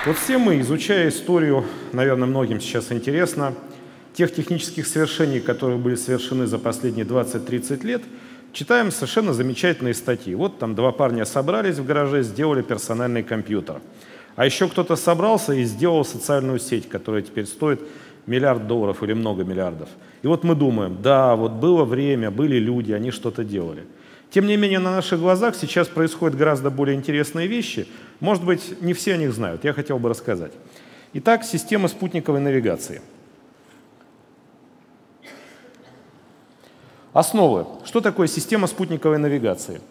Вот все мы, изучая историю, наверное, многим сейчас интересно, тех технических свершений, которые были совершены за последние 20-30 лет, читаем совершенно замечательные статьи. Вот там два парня собрались в гараже, сделали персональный компьютер. А еще кто-то собрался и сделал социальную сеть, которая теперь стоит $1 миллиард или много миллиардов. И вот мы думаем, да, вот было время, были люди, они что-то делали. Тем не менее, на наших глазах сейчас происходят гораздо более интересные вещи. Может быть, не все о них знают. Я хотел бы рассказать. Итак, система спутниковой навигации. Основы. Что такое система спутниковой навигации?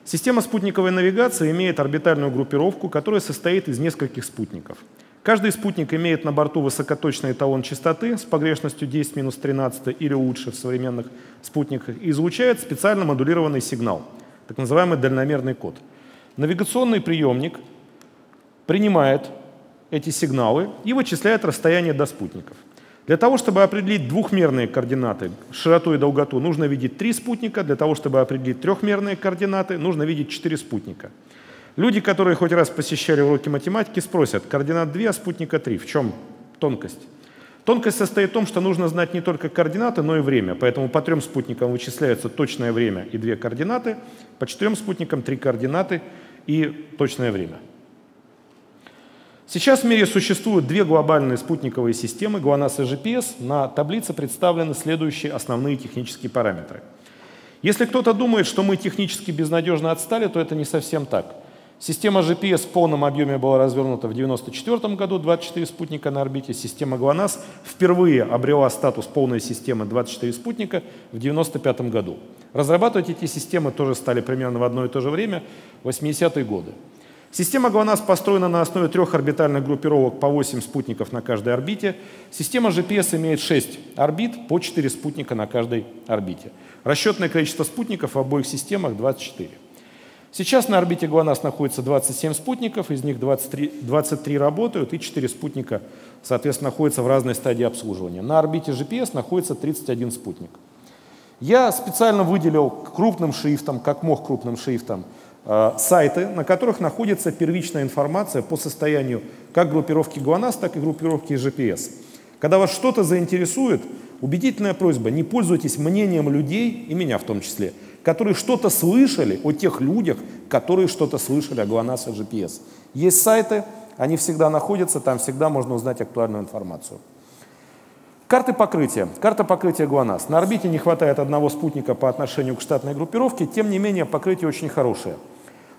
Система спутниковой навигации имеет орбитальную группировку, которая состоит из нескольких спутников. Каждый спутник имеет на борту высокоточный эталон частоты с погрешностью 10-13 или лучше в современных спутниках и излучает специально модулированный сигнал, так называемый дальномерный код. Навигационный приемник принимает эти сигналы и вычисляет расстояние до спутников. Для того, чтобы определить двухмерные координаты, широту и долготу, нужно видеть 3 спутника. Для того, чтобы определить трехмерные координаты, нужно видеть 4 спутника. Люди, которые хоть раз посещали уроки математики, спросят, координат 2, а спутника 3. В чем тонкость? Тонкость состоит в том, что нужно знать не только координаты, но и время. Поэтому по 3 спутникам вычисляется точное время и 2 координаты, по 4 спутникам 3 координаты и точное время. Сейчас в мире существуют 2 глобальные спутниковые системы ГЛОНАСС и GPS. На таблице представлены следующие основные технические параметры. Если кто-то думает, что мы технически безнадежно отстали, то это не совсем так. Система GPS в полном объеме была развернута в 1994 году, 24 спутника на орбите. Система ГЛОНАСС впервые обрела статус полной системы 24 спутника в 1995 году. Разрабатывать эти системы тоже стали примерно в одно и то же время, в 80-е годы. Система ГЛОНАСС построена на основе 3 орбитальных группировок по 8 спутников на каждой орбите. Система GPS имеет 6 орбит по 4 спутника на каждой орбите. Расчетное количество спутников в обоих системах 24. Сейчас на орбите ГЛОНАСС находится 27 спутников, из них 23 работают и 4 спутника, соответственно, находятся в разной стадии обслуживания. На орбите GPS находится 31 спутник. Я специально выделил крупным шрифтом, как мог крупным шрифтом, сайты, на которых находится первичная информация по состоянию как группировки ГЛОНАСС, так и группировки GPS. Когда вас что-то заинтересует, убедительная просьба, не пользуйтесь мнением людей, и меня в том числе, которые что-то слышали о тех людях, которые что-то слышали о ГЛОНАСС и GPS. Есть сайты, они всегда находятся, там всегда можно узнать актуальную информацию. Карты покрытия. Карта покрытия ГЛОНАСС. На орбите не хватает одного спутника по отношению к штатной группировке, тем не менее покрытие очень хорошее.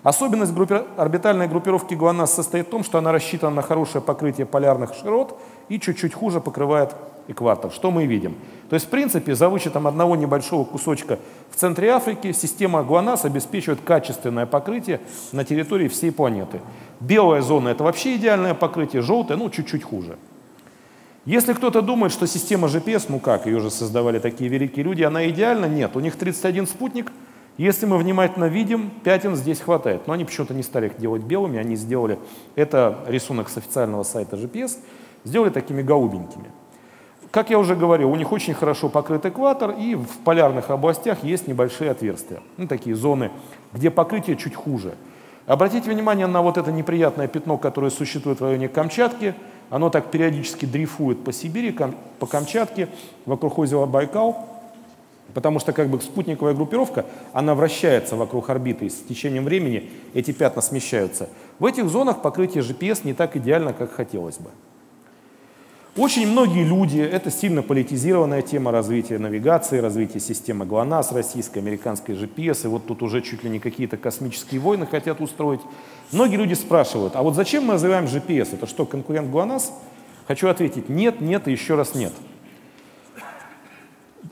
Особенность орбитальной группировки ГЛОНАСС состоит в том, что она рассчитана на хорошее покрытие полярных широт и чуть-чуть хуже покрывает экватор. Что мы видим? То есть, в принципе, за вычетом одного небольшого кусочка в центре Африки, система ГЛОНАСС обеспечивает качественное покрытие на территории всей планеты. Белая зона — это вообще идеальное покрытие, желтая, ну, чуть-чуть хуже. Если кто-то думает, что система GPS, ну как, ее же создавали такие великие люди, она идеальна, нет. У них 31 спутник. Если мы внимательно видим, пятен здесь хватает. Но они почему-то не стали их делать белыми, они сделали, это рисунок с официального сайта GPS, сделали такими голубенькими. Как я уже говорил, у них очень хорошо покрыт экватор, и в полярных областях есть небольшие отверстия, ну, такие зоны, где покрытие чуть хуже. Обратите внимание на вот это неприятное пятно, которое существует в районе Камчатки. Оно так периодически дрейфует по Сибири, по Камчатке, вокруг озера Байкал. Потому что как бы спутниковая группировка, она вращается вокруг орбиты, и с течением времени эти пятна смещаются. В этих зонах покрытие GPS не так идеально, как хотелось бы. Очень многие люди, это сильно политизированная тема развития навигации, развития системы ГЛОНАСС, российской, американской GPS, и вот тут уже чуть ли не какие-то космические войны хотят устроить. Многие люди спрашивают, а вот зачем мы называем GPS? Это что, конкурент ГЛОНАСС? Хочу ответить, нет, нет и еще раз нет.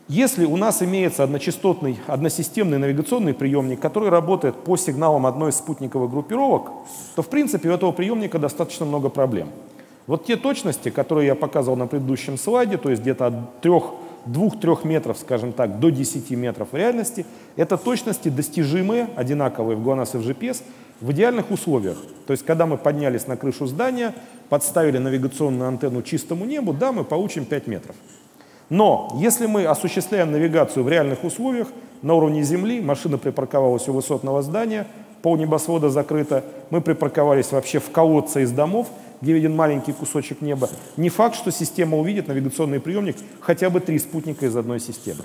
Если у нас имеется одночастотный, односистемный навигационный приемник, который работает по сигналам одной из спутниковых группировок, то в принципе у этого приемника достаточно много проблем. Вот те точности, которые я показывал на предыдущем слайде, то есть где-то от 2-3 метров, скажем так, до 10 метров в реальности, это точности достижимые, одинаковые в ГЛОНАСС и в GPS, в идеальных условиях. То есть когда мы поднялись на крышу здания, подставили навигационную антенну чистому небу, да, мы получим 5 метров. Но если мы осуществляем навигацию в реальных условиях, на уровне Земли, машина припарковалась у высотного здания, пол небосвода закрыто, мы припарковались вообще в колодце из домов, где виден маленький кусочек неба, не факт, что система увидит навигационный приемник хотя бы 3 спутника из одной системы.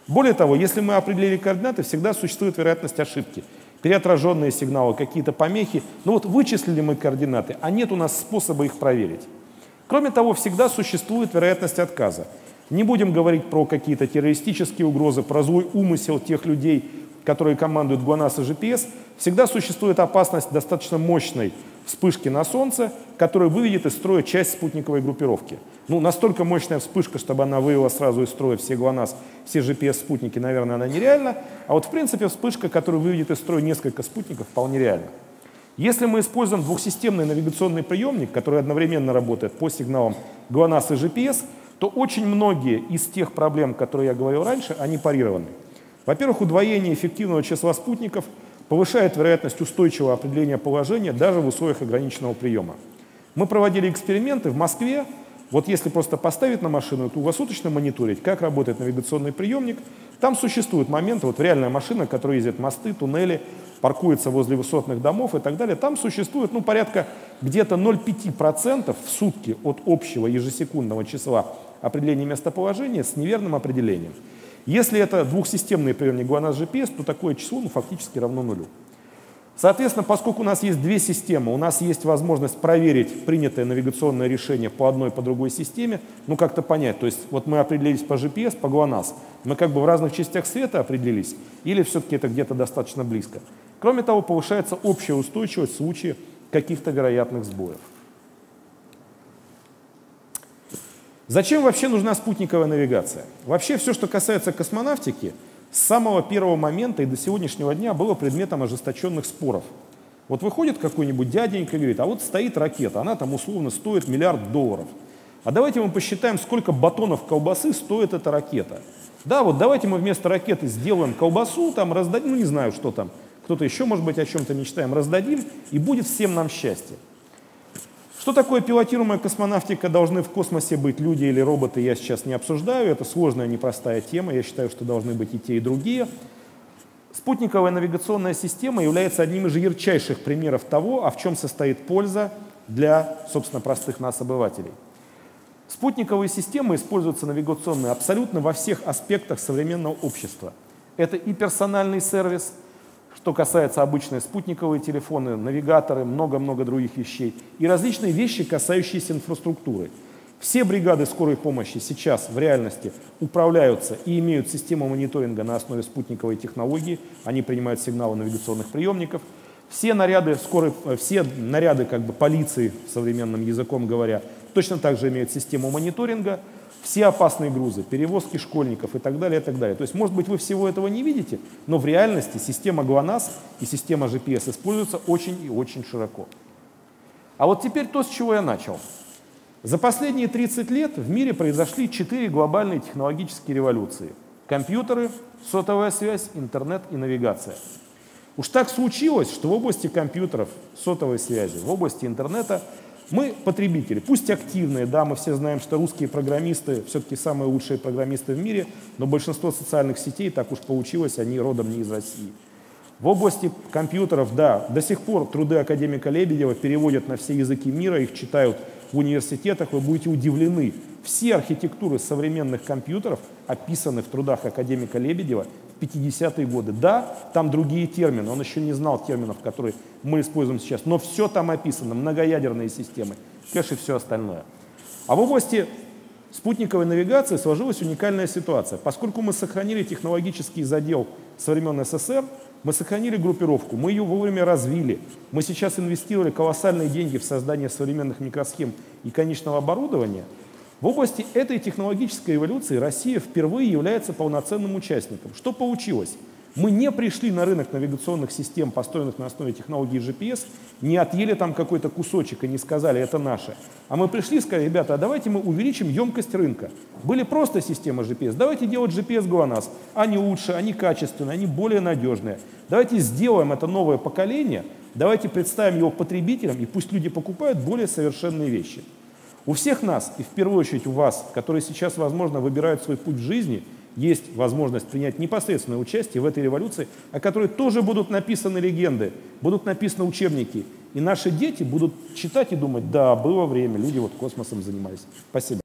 Более того, если мы определили координаты, всегда существует вероятность ошибки. Переотраженные сигналы, какие-то помехи. Ну вот вычислили мы координаты, а нет у нас способа их проверить. Кроме того, всегда существует вероятность отказа. Не будем говорить про какие-то террористические угрозы, про злой умысел тех людей, которые командуют ГЛОНАСС и GPS. Всегда существует опасность достаточно мощной вспышки на Солнце, которая выведет из строя часть спутниковой группировки. Ну, настолько мощная вспышка, чтобы она вывела сразу из строя все ГЛОНАСС, все GPS-спутники, наверное, она нереальна. А вот, в принципе, вспышка, которая выведет из строя несколько спутников, вполне реальна. Если мы используем двухсистемный навигационный приемник, который одновременно работает по сигналам ГЛОНАСС и GPS, то очень многие из тех проблем, которые я говорил раньше, они парированы. Во-первых, удвоение эффективного числа спутников повышает вероятность устойчивого определения положения даже в условиях ограниченного приема. Мы проводили эксперименты в Москве. Вот если просто поставить на машину и круглосуточно мониторить, как работает навигационный приемник, там существуют моменты, вот реальная машина, которая ездит мосты, туннели, паркуется возле высотных домов и так далее, там существует порядка где-то 0,5% в сутки от общего ежесекундного числа определения местоположения с неверным определением. Если это двухсистемный приемник ГЛОНАСС GPS, то такое число фактически равно нулю. Соответственно, поскольку у нас есть две системы, у нас есть возможность проверить принятое навигационное решение по одной и по другой системе, как-то понять. То есть вот мы определились по GPS, по ГЛОНАСС, мы как бы в разных частях света определились, или все-таки это где-то достаточно близко. Кроме того, повышается общая устойчивость в случае каких-то вероятных сбоев. Зачем вообще нужна спутниковая навигация? Вообще все, что касается космонавтики, с самого первого момента и до сегодняшнего дня было предметом ожесточенных споров. Вот выходит какой-нибудь дяденька и говорит, а вот стоит ракета, она там условно стоит $1 миллиард. А давайте мы посчитаем, сколько батонов колбасы стоит эта ракета. Да, вот давайте мы вместо ракеты сделаем колбасу, там раздадим, не знаю, что там, кто-то еще, может быть, о чем-то мечтаем, раздадим, и будет всем нам счастье. Что такое пилотируемая космонавтика, должны в космосе быть люди или роботы, я сейчас не обсуждаю, это сложная, непростая тема, я считаю, что должны быть и те, и другие. Спутниковая навигационная система является одним из ярчайших примеров того, в чем состоит польза для, собственно, простых нас, обывателей. Спутниковые системы используются навигационные абсолютно во всех аспектах современного общества. Это и персональный сервис, что касается обычные спутниковые телефоны, навигаторы, много-много других вещей, и различные вещи, касающиеся инфраструктуры. Все бригады скорой помощи сейчас в реальности управляются и имеют систему мониторинга на основе спутниковой технологии, они принимают сигналы навигационных приемников. Все наряды полиции, современным языком говоря, точно так же имеют систему мониторинга. Все опасные грузы, перевозки школьников и так далее, и так далее. То есть, может быть, вы всего этого не видите, но в реальности система ГЛОНАСС и система GPS используются очень и очень широко. А вот теперь то, с чего я начал. За последние 30 лет в мире произошли 4 глобальные технологические революции. Компьютеры, сотовая связь, интернет и навигация. Уж так случилось, что в области компьютеров, сотовой связи, в области интернета мы потребители, пусть активные, да, мы все знаем, что русские программисты все-таки самые лучшие программисты в мире, но большинство социальных сетей, так уж получилось, они родом не из России. В области компьютеров, да, до сих пор труды академика Лебедева переводят на все языки мира, их читают в университетах, вы будете удивлены. Все архитектуры современных компьютеров описаны в трудах академика Лебедева в 50-е годы. Да, там другие термины, он еще не знал терминов, которые мы используем сейчас, но все там описано, многоядерные системы, кэш и все остальное. А в области спутниковой навигации сложилась уникальная ситуация. Поскольку мы сохранили технологический задел со времен СССР, мы сохранили группировку, мы ее вовремя развили. Мы сейчас инвестировали колоссальные деньги в создание современных микросхем и конечного оборудования. В области этой технологической эволюции Россия впервые является полноценным участником. Что получилось? Мы не пришли на рынок навигационных систем, построенных на основе технологии GPS, не отъели там какой-то кусочек и не сказали, это наше. А мы пришли и сказали, ребята, а давайте мы увеличим емкость рынка. Были просто системы GPS, давайте делать GPS ГЛОНАСС. Они лучше, они качественные, они более надежные. Давайте сделаем это новое поколение, давайте представим его потребителям, и пусть люди покупают более совершенные вещи. У всех нас, и в первую очередь у вас, которые сейчас, возможно, выбирают свой путь в жизни, есть возможность принять непосредственное участие в этой революции, о которой тоже будут написаны легенды, будут написаны учебники. и наши дети будут читать и думать, да, было время, люди вот космосом занимались. Спасибо.